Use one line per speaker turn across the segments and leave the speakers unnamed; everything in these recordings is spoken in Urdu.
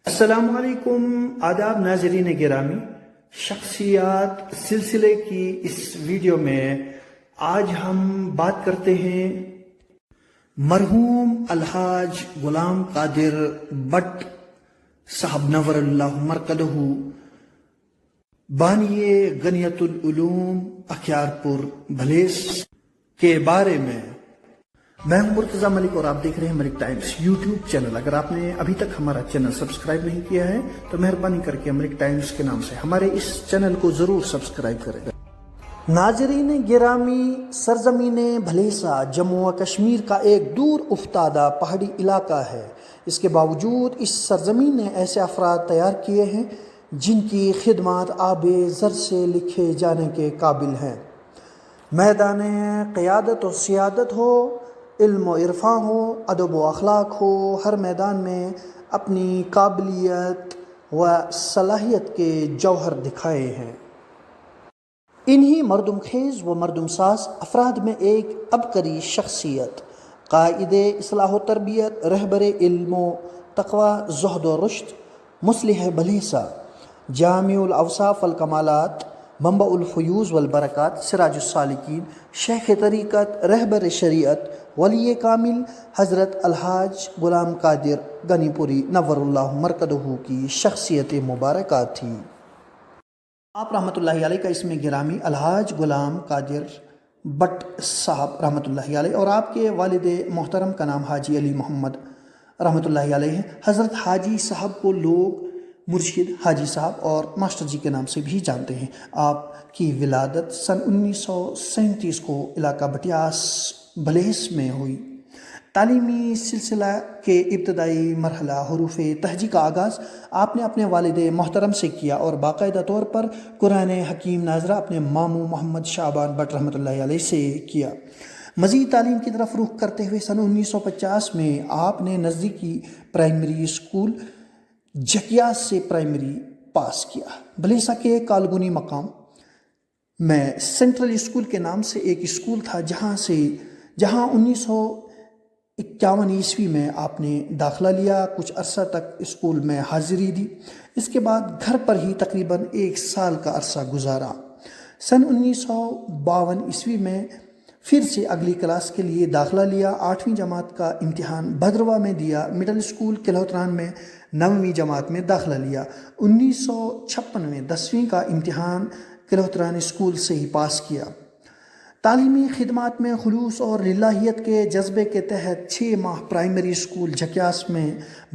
السلام علیکم، آداب ناظرین گرامی۔ شخصیات سلسلے کی اس ویڈیو میں آج ہم بات کرتے ہیں مرحوم الحاج غلام قادر بٹ صاحب نور اللہ مرقدہ، بانی غنیت العلوم اخیار پور بھلیس کے بارے میں۔ میں ہوں مرتضیٰ ملک اور آپ دیکھ رہے ہیں ملک ٹائمز یوٹیوب چینل۔ اگر آپ نے ابھی تک ہمارا چینل سبسکرائب نہیں کیا ہے تو مہربانی کر کے ملک ٹائمز کے نام سے ہمارے اس چینل کو ضرور سبسکرائب کریں۔ ناظرین گرامی، سرزمین بھلیسا جموں و کشمیر کا ایک دور افتادہ پہاڑی علاقہ ہے۔ اس کے باوجود اس سرزمین نے ایسے افراد تیار کیے ہیں جن کی خدمات آب زر سے لکھے جانے کے قابل ہیں۔ میدان قیادت و سیادت ہو، علم و عرفاں ہو، ادب و اخلاق ہو، ہر میدان میں اپنی قابلیت و صلاحیت کے جوہر دکھائے ہیں۔ انہی مردم خیز و مردم ساز افراد میں ایک عبقری شخصیت، قائد اصلاح و تربیت، رہبر علم و تقوی، زہد و رشد، مصلح بھلیسا، جامع الاوصاف والکمالات، منبع الفیوز والبرکات، سراج السالکین، شیخ طریقت، رہبر شریعت، ولی کامل حضرت الحاج غلام قادر غنی پوری نور اللہ مرقدہ کی شخصیت مبارکہ تھی۔ آپ رحمۃ اللہ علیہ کا اسم گرامی الحاج غلام قادر بٹ صاحب رحمۃ اللہ علیہ اور آپ کے والد محترم کا نام حاجی علی محمد رحمۃ اللہ علیہ ہے۔ حضرت حاجی صاحب کو لوگ مرشد حاجی صاحب اور ماسٹر جی کے نام سے بھی جانتے ہیں۔ آپ کی ولادت سن 1937 کو علاقہ بٹیاس بھلیس میں ہوئی۔ تعلیمی سلسلہ کے ابتدائی مرحلہ حروف تہجی کا آغاز آپ نے اپنے والد محترم سے کیا اور باقاعدہ طور پر قرآن حکیم ناظرہ اپنے ماموں محمد شعبان بٹ رحمۃ اللہ علیہ سے کیا۔ مزید تعلیم کی طرف رخ کرتے ہوئے سن 1950 میں آپ نے نزدیکی پرائمری اسکول جھکیاس سے پرائمری پاس کیا۔ بھلیسا کے کالگونی مقام میں سینٹرل اسکول کے نام سے ایک اسکول تھا جہاں 1951 عیسوی میں آپ نے داخلہ لیا۔ کچھ عرصہ تک اسکول میں حاضری دی، اس کے بعد گھر پر ہی تقریباً 1 سال کا عرصہ گزارا۔ سن 1952 عیسوی میں پھر سے اگلی کلاس کے لیے داخلہ لیا۔ 8ویں جماعت کا امتحان بھدرواہ میں دیا۔ مڈل اسکول کلوتران میں 9ویں جماعت میں داخلہ لیا۔ 1956 میں 10ویں کا امتحان کلوتران اسکول سے ہی پاس کیا۔ تعلیمی خدمات میں خلوص اور للہیت کے جذبے کے تحت 6 ماہ پرائمری اسکول جھکیاس میں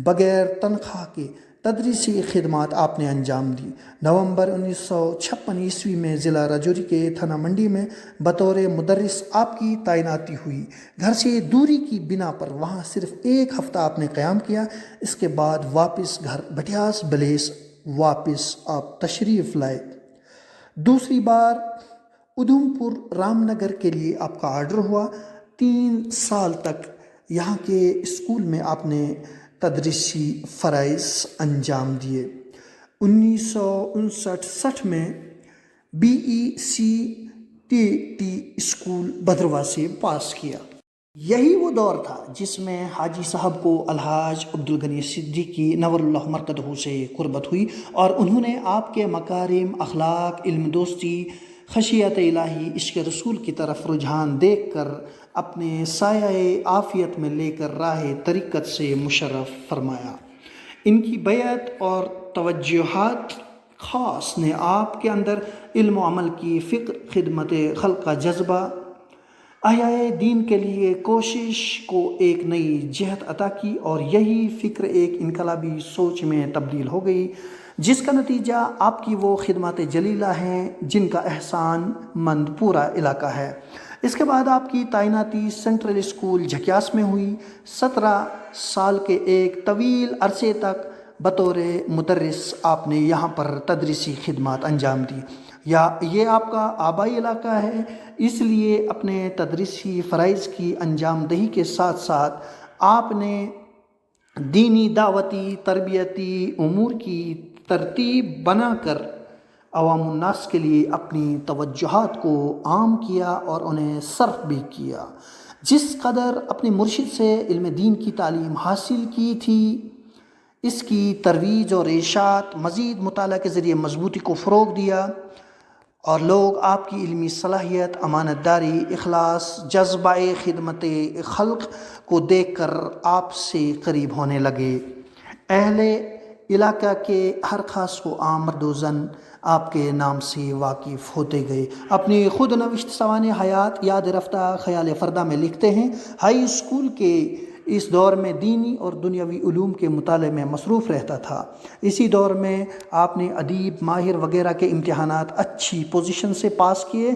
بغیر تنخواہ کے تدریسی خدمات آپ نے انجام دی۔ نومبر 1956 عیسوی میں ضلع راجوری کے تھانہ منڈی میں بطور مدرس آپ کی تعیناتی ہوئی۔ گھر سے دوری کی بنا پر وہاں صرف 1 ہفتہ آپ نے قیام کیا۔ اس کے بعد واپس گھر بٹیاس بھلیس واپس آپ تشریف لائے۔ دوسری بار ادھم پور رام نگر کے لیے آپ کا آرڈر ہوا۔ 3 سال تک یہاں کے اسکول میں آپ نے تدریسی فرائض انجام دیے۔ 1959-60 میں BECTT اسکول بھدرواہ سے پاس کیا۔ یہی وہ دور تھا جس میں حاجی صاحب کو الحاج عبدالغنی صدیقی نور اللہ مرقدہ سے قربت ہوئی اور انہوں نے آپ کے مکارم اخلاق، علم دوستی، خشیت الہی، عشق رسول کی طرف رجحان دیکھ کر اپنے سایہ عافیت میں لے کر راہ طریقت سے مشرف فرمایا۔ ان کی بیعت اور توجہات خاص نے آپ کے اندر علم و عمل کی فکر، خدمت خلق کا جذبہ، احیاء دین کے لیے کوشش کو ایک نئی جہت عطا کی اور یہی فکر ایک انقلابی سوچ میں تبدیل ہو گئی جس کا نتیجہ آپ کی وہ خدمات جلیلہ ہیں جن کا احسان مند پورا علاقہ ہے۔ اس کے بعد آپ کی تعیناتی سینٹرل اسکول جھکیاس میں ہوئی۔ 17 سال کے ایک طویل عرصے تک بطور مدرس آپ نے یہاں پر تدریسی خدمات انجام دی۔ یہ آپ کا آبائی علاقہ ہے، اس لیے اپنے تدریسی فرائض کی انجام دہی کے ساتھ ساتھ آپ نے دینی، دعوتی، تربیتی امور کی ترتیب بنا کر عوام الناس کے لیے اپنی توجہات کو عام کیا اور انہیں صرف بھی کیا۔ جس قدر اپنے مرشد سے علم دین کی تعلیم حاصل کی تھی اس کی ترویج اور اشاعت مزید مطالعہ کے ذریعے مضبوطی کو فروغ دیا اور لوگ آپ کی علمی صلاحیت، امانت داری، اخلاص، جذبہ خدمت خلق کو دیکھ کر آپ سے قریب ہونے لگے۔ اہل علاقہ کے ہر خاص و عام مرد و زن آپ کے نام سے واقف ہوتے گئے۔ اپنی خود نوشت سوانح حیات یاد رفتہ خیال فردہ میں لکھتے ہیں، ہائی اسکول کے اس دور میں دینی اور دنیاوی علوم کے مطالعے میں مصروف رہتا تھا۔ اسی دور میں آپ نے ادیب، ماہر وغیرہ کے امتحانات اچھی پوزیشن سے پاس کیے،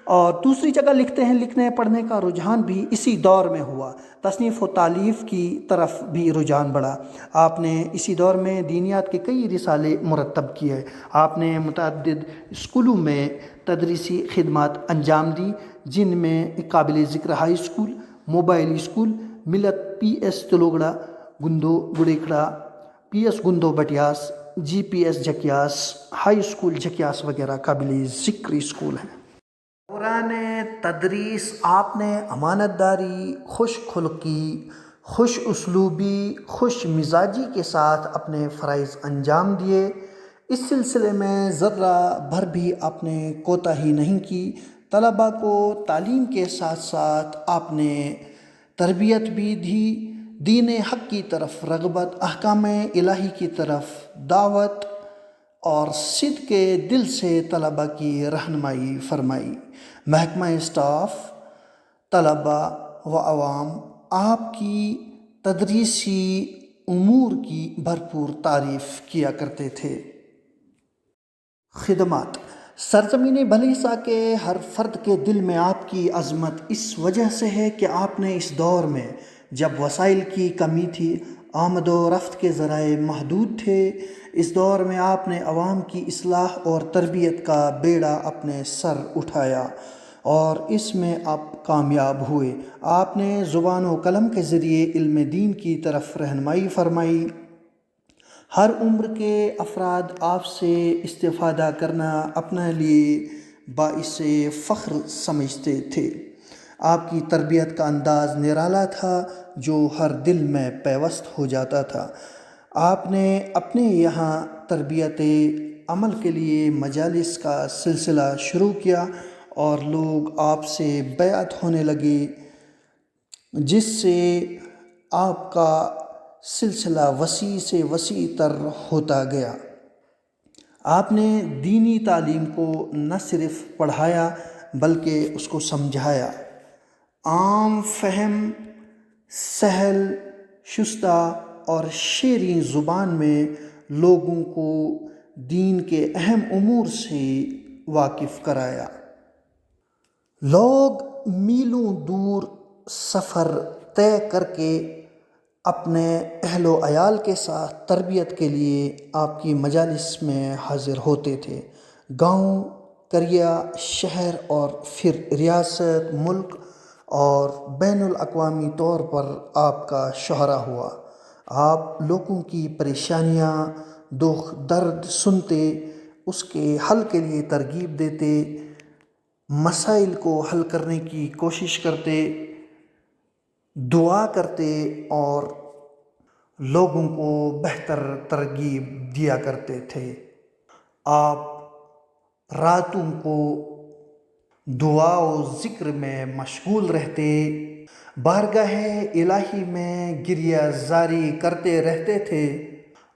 اور دوسری جگہ لکھتے ہیں لکھنے پڑھنے کا رجحان بھی اسی دور میں ہوا، تصنیف و تالیف کی طرف بھی رجحان بڑھا۔ آپ نے اسی دور میں دینیات کے کئی رسالے مرتب کیے۔ آپ نے متعدد اسکولوں میں تدریسی خدمات انجام دی، جن میں قابل ذکر ہائی اسکول، موبائل اسکول، ملت پی ایس تلوگڑا گندو گڑیکڑا، پی ایس گندو بٹیاس، جی پی ایس جکیاس، ہائی اسکول جکیاس وغیرہ قابل ذکر اسکول ہیں۔ دوران تدریس آپ نے امانت داری، خوش خلقی، خوش اسلوبی، خوش مزاجی کے ساتھ اپنے فرائض انجام دیے۔ اس سلسلے میں ذرہ بھر بھی آپ نے کوتاہی نہیں کی۔ طلباء کو تعلیم کے ساتھ ساتھ آپ نے تربیت بھی دی، دین حق کی طرف رغبت، احکام الہی کی طرف دعوت اور صدق دل سے طلباء کی رہنمائی فرمائی۔ محکمہ اسٹاف، طلباء و عوام آپ کی تدریسی امور کی بھرپور تعریف کیا کرتے تھے۔ خدمات: سرزمین بلحیسہ کے ہر فرد کے دل میں آپ کی عظمت اس وجہ سے ہے کہ آپ نے اس دور میں، جب وسائل کی کمی تھی، آمد و رفت کے ذرائع محدود تھے، اس دور میں آپ نے عوام کی اصلاح اور تربیت کا بیڑا اپنے سر اٹھایا اور اس میں آپ کامیاب ہوئے۔ آپ نے زبان و قلم کے ذریعے علم دین کی طرف رہنمائی فرمائی۔ ہر عمر کے افراد آپ سے استفادہ کرنا اپنے لیے باعث فخر سمجھتے تھے۔ آپ کی تربیت کا انداز نرالا تھا جو ہر دل میں پیوست ہو جاتا تھا۔ آپ نے اپنے یہاں تربیت عمل کے لیے مجالس کا سلسلہ شروع کیا اور لوگ آپ سے بیعت ہونے لگے، جس سے آپ کا سلسلہ وسیع سے وسیع تر ہوتا گیا۔ آپ نے دینی تعلیم کو نہ صرف پڑھایا بلکہ اس کو سمجھایا۔ عام فہم، سہل، شستہ اور شیریں زبان میں لوگوں کو دین کے اہم امور سے واقف کرایا۔ لوگ میلوں دور سفر طے کر کے اپنے اہل و عیال کے ساتھ تربیت کے لیے آپ کی مجالس میں حاضر ہوتے تھے۔ گاؤں، قریہ، شہر اور پھر ریاست، ملک اور بین الاقوامی طور پر آپ کا شہرہ ہوا۔ آپ لوگوں کی پریشانیاں، دکھ درد سنتے، اس کے حل کے لیے ترغیب دیتے، مسائل کو حل کرنے کی کوشش کرتے، دعا کرتے اور لوگوں کو بہتر ترغیب دیا کرتے تھے۔ آپ راتوں کو دعا و ذکر میں مشغول رہتے، بارگاہ الہی میں گریہ زاری کرتے رہتے تھے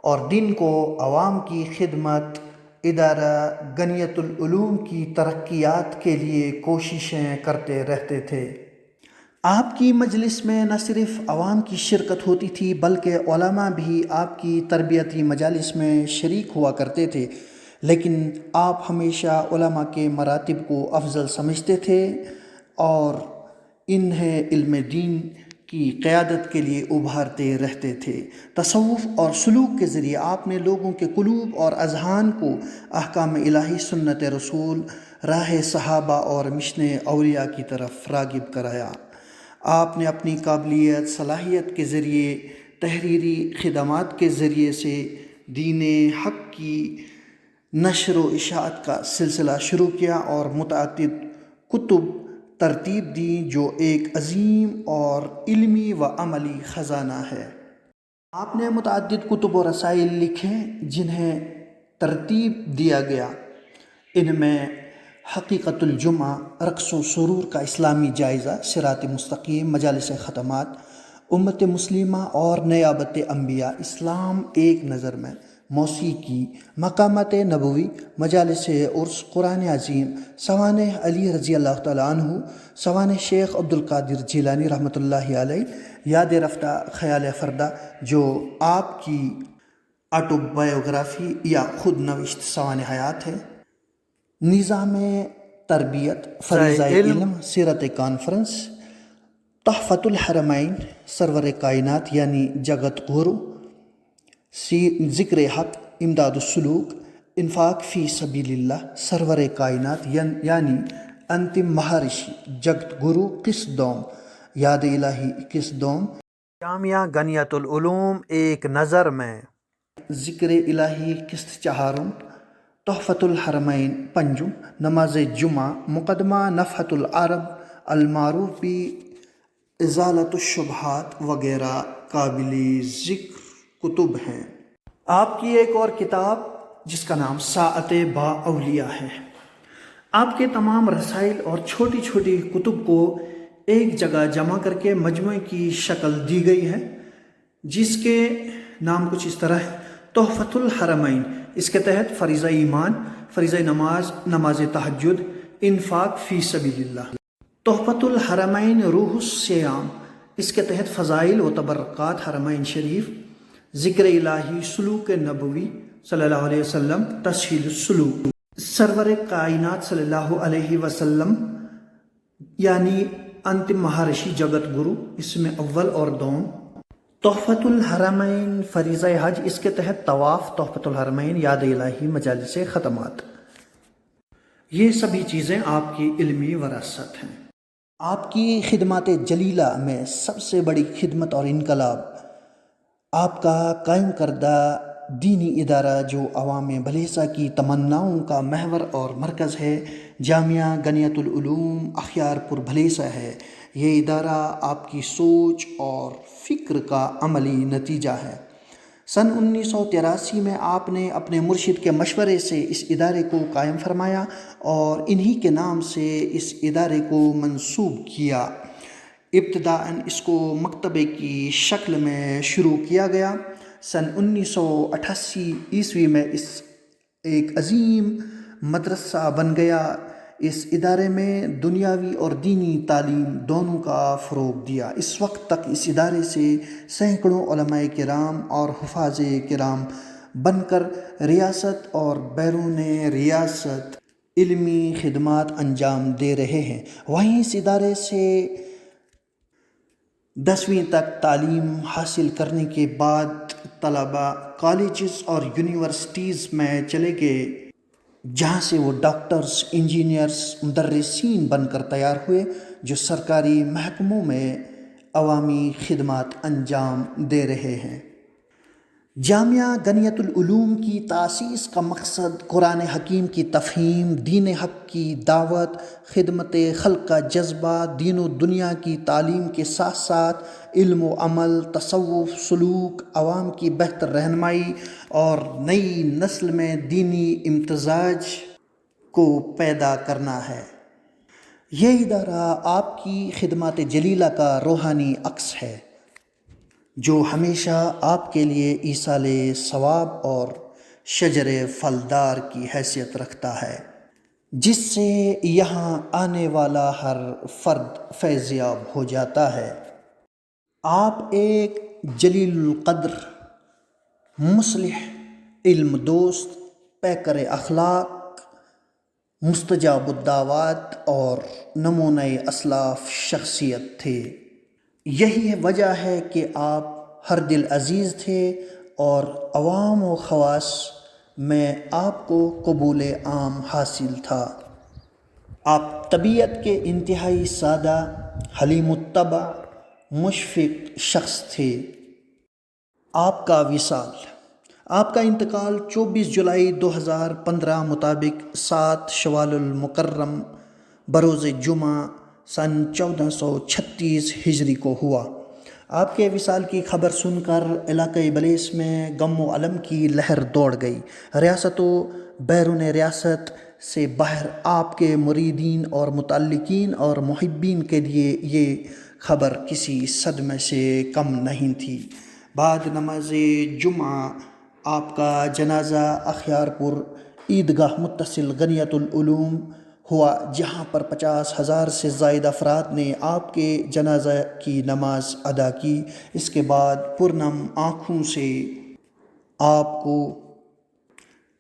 اور دن کو عوام کی خدمت، ادارہ غنیت العلوم کی ترقیات کے لیے کوششیں کرتے رہتے تھے۔ آپ کی مجلس میں نہ صرف عوام کی شرکت ہوتی تھی بلکہ علماء بھی آپ کی تربیتی مجالس میں شریک ہوا کرتے تھے، لیکن آپ ہمیشہ علماء کے مراتب کو افضل سمجھتے تھے اور انہیں علم دین کی قیادت کے لیے ابھارتے رہتے تھے۔ تصوف اور سلوک کے ذریعے آپ نے لوگوں کے قلوب اور اذہان کو احکام الہی، سنت رسول، راہ صحابہ اور مشن اولیاء کی طرف راغب کرایا۔ آپ نے اپنی قابلیت، صلاحیت کے ذریعے، تحریری خدمات کے ذریعے سے دین حق کی نشر و اشاعت کا سلسلہ شروع کیا اور متعدد کتب ترتیب دیں جو ایک عظیم اور علمی و عملی خزانہ ہے۔ آپ نے متعدد کتب و رسائل لکھے جنہیں ترتیب دیا گیا، ان میں حقیقت الجمعہ، رقص و سرور کا اسلامی جائزہ، صراط مستقیم، مجالس ختمات، امت مسلمہ اور نیابت انبیاء، اسلام ایک نظر میں، موسیقی، مقامات نبوی، مجالس عرس، قرآن عظیم، سوانح علی رضی اللہ تعالیٰ عنہ، سوانح شیخ عبد القادر جیلانی رحمۃ اللہ علیہ، یاد رفتہ خیال فردہ جو آپ کی آٹو بایوگرافی یا خود نوشت سوانح حیات ہے، نظام تربیت، فریضہ علم، سیرت کانفرنس، تحفۃ الحرمین، سرور کائنات یعنی جگت گرو، ذکر حق، امداد السلوک، انفاق فی سبیل اللہ، سرور کائنات یعنی انتم مہارشی، جگت گرو کس دوم، یاد الہی کس دوم، جامعہ غنیت العلوم ایک نظر میں، ذکر الہی قسط چہارم، تحفۃ الحرمین پنجم، نماز جمعہ، مقدمہ نفحۃ العرب، المعروف بھی ازالۃ الشبہات وغیرہ قابل ذکر کتب ہیں۔ آپ کی ایک اور کتاب جس کا نام ساعت با اولیاء ہے، آپ کے تمام رسائل اور چھوٹی چھوٹی کتب کو ایک جگہ جمع کر کے مجموعے کی شکل دی گئی ہے، جس کے نام کچھ اس طرح ہے: تحفۃ الحرمین۔ اس کے تحت فریضہ ایمان، فریضہ نماز، نماز تہجد، انفاق فی سبیل اللہ۔ تحفۃ الحرمین روح السیام، اس کے تحت فضائل و تبرکات حرمین شریف، ذکر الہی، سلوک نبوی صلی اللہ علیہ وسلم، تسہیل السلوک، سرور کائنات صلی اللہ علیہ وسلم یعنی انتم مہارشی، جگت گرو، اس میں اول اور دوم۔ تحفۃ الحرمین فریضہ حج، اس کے تحت طواف، تحفۃ الحرمین، یاد الہی، مجالس ختمات۔ یہ سبھی چیزیں آپ کی علمی وراثت ہیں۔ آپ کی خدمات جلیلہ میں سب سے بڑی خدمت اور انقلاب آپ کا قائم کردہ دینی ادارہ جو عوام بھلیسا کی تمناؤں کا محور اور مرکز ہے، جامعہ غنیت العلوم اخیار پور بھلیسا ہے۔ یہ ادارہ آپ کی سوچ اور فکر کا عملی نتیجہ ہے۔ سن 1983 میں آپ نے اپنے مرشد کے مشورے سے اس ادارے کو قائم فرمایا اور انہی کے نام سے اس ادارے کو منسوب کیا۔ ابتداءً اس کو مکتبے کی شکل میں شروع کیا گیا۔ سن 1988 عیسوی میں اس ایک عظیم مدرسہ بن گیا۔ اس ادارے میں دنیاوی اور دینی تعلیم دونوں کا فروغ دیا۔ اس وقت تک اس ادارے سے سینکڑوں علماء کرام اور حفاظ کرام بن کر ریاست اور بیرون ریاست علمی خدمات انجام دے رہے ہیں۔ وہیں اس ادارے سے 10ویں تک تعلیم حاصل کرنے کے بعد طلباء کالجز اور یونیورسٹیز میں چلے گئے، جہاں سے وہ ڈاکٹرز، انجینئرز، مدرسین بن کر تیار ہوئے جو سرکاری محکموں میں عوامی خدمات انجام دے رہے ہیں۔ جامعہ غنیت العلوم کی تاسیس کا مقصد قرآن حکیم کی تفہیم، دین حق کی دعوت، خدمت خلق کا جذبہ، دین و دنیا کی تعلیم کے ساتھ ساتھ علم و عمل، تصوف، سلوک، عوام کی بہتر رہنمائی اور نئی نسل میں دینی امتزاج کو پیدا کرنا ہے۔ یہ ادارہ آپ کی خدمات جلیلہ کا روحانی عکس ہے جو ہمیشہ آپ کے لیے ایصال ثواب اور شجر پھلدار کی حیثیت رکھتا ہے، جس سے یہاں آنے والا ہر فرد فیض یاب ہو جاتا ہے۔ آپ ایک جلیل القدر، مصلح، علم دوست، پیکر اخلاق، مستجاب الدعوات اور نمونۂ اسلاف شخصیت تھے۔ یہی وجہ ہے کہ آپ ہر دل عزیز تھے اور عوام و خواص میں آپ کو قبول عام حاصل تھا۔ آپ طبیعت کے انتہائی سادہ، حلیم الطبع، مشفق شخص تھے۔ آپ کا وصال، آپ کا انتقال 24 جولائی 2015 مطابق 7 شوال المکرم بروز جمعہ سن 1436 ہجری کو ہوا۔ آپ کے وصال کی خبر سن کر علاقۂ بلیس میں غم و الم کی لہر دوڑ گئی۔ ریاست و بیرون ریاست سے باہر آپ کے مریدین اور متعلقین اور محبین کے لیے یہ خبر کسی صدمے سے کم نہیں تھی۔ بعد نماز جمعہ آپ کا جنازہ اخیار پور عیدگاہ متصل غنیت العلوم ہوا، جہاں پر 50,000 سے زائد افراد نے آپ کے جنازہ کی نماز ادا کی۔ اس کے بعد پرنم آنکھوں سے آپ کو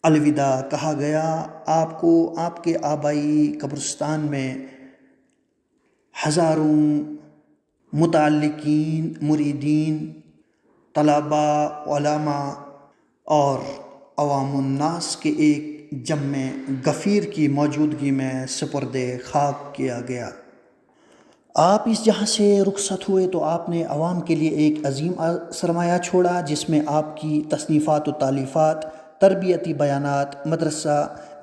الوداع کہا گیا۔ آپ کو آپ کے آبائی قبرستان میں ہزاروں متعلقین، مریدین، طلباء، علماء اور عوام الناس کے ایک جمع غفیر کی موجودگی میں سپرد خاک کیا گیا۔ آپ اس جہاں سے رخصت ہوئے تو آپ نے عوام کے لیے ایک عظیم سرمایہ چھوڑا، جس میں آپ کی تصنیفات و تالیفات، تربیتی بیانات، مدرسہ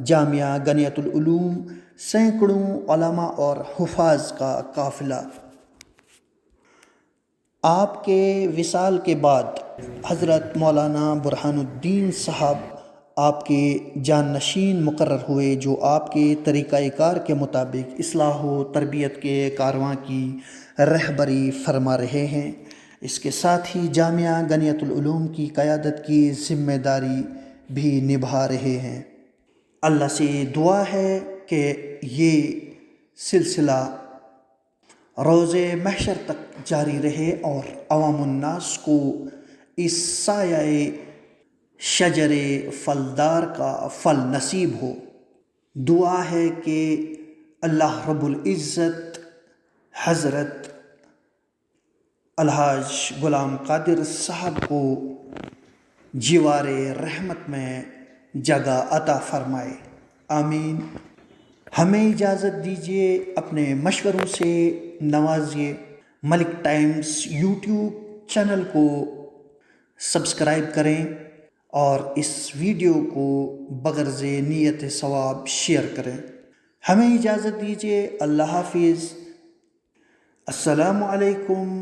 جامعہ غنیت العلوم، سینکڑوں علماء اور حفاظ کا قافلہ۔ آپ کے وصال کے بعد حضرت مولانا برہان الدین صاحب آپ کے جانشین مقرر ہوئے، جو آپ کے طریقہ کار کے مطابق اصلاح و تربیت کے کارواں کی رہبری فرما رہے ہیں۔ اس کے ساتھ ہی جامعہ غنیت العلوم کی قیادت کی ذمہ داری بھی نبھا رہے ہیں۔ اللہ سے دعا ہے کہ یہ سلسلہ روز محشر تک جاری رہے اور عوام الناس کو اس سایہ شجر پھلدار کا پھل نصیب ہو۔ دعا ہے کہ اللہ رب العزت حضرت الحاج غلام قادر صاحب کو جوار رحمت میں جگہ عطا فرمائے، آمین۔ ہمیں اجازت دیجیے، اپنے مشوروں سے نوازیے۔ ملک ٹائمز یوٹیوب چینل کو سبسکرائب کریں اور اس ویڈیو کو بغرض نیت ثواب شیئر کریں۔ ہمیں اجازت دیجیے، اللہ حافظ، السلام علیکم۔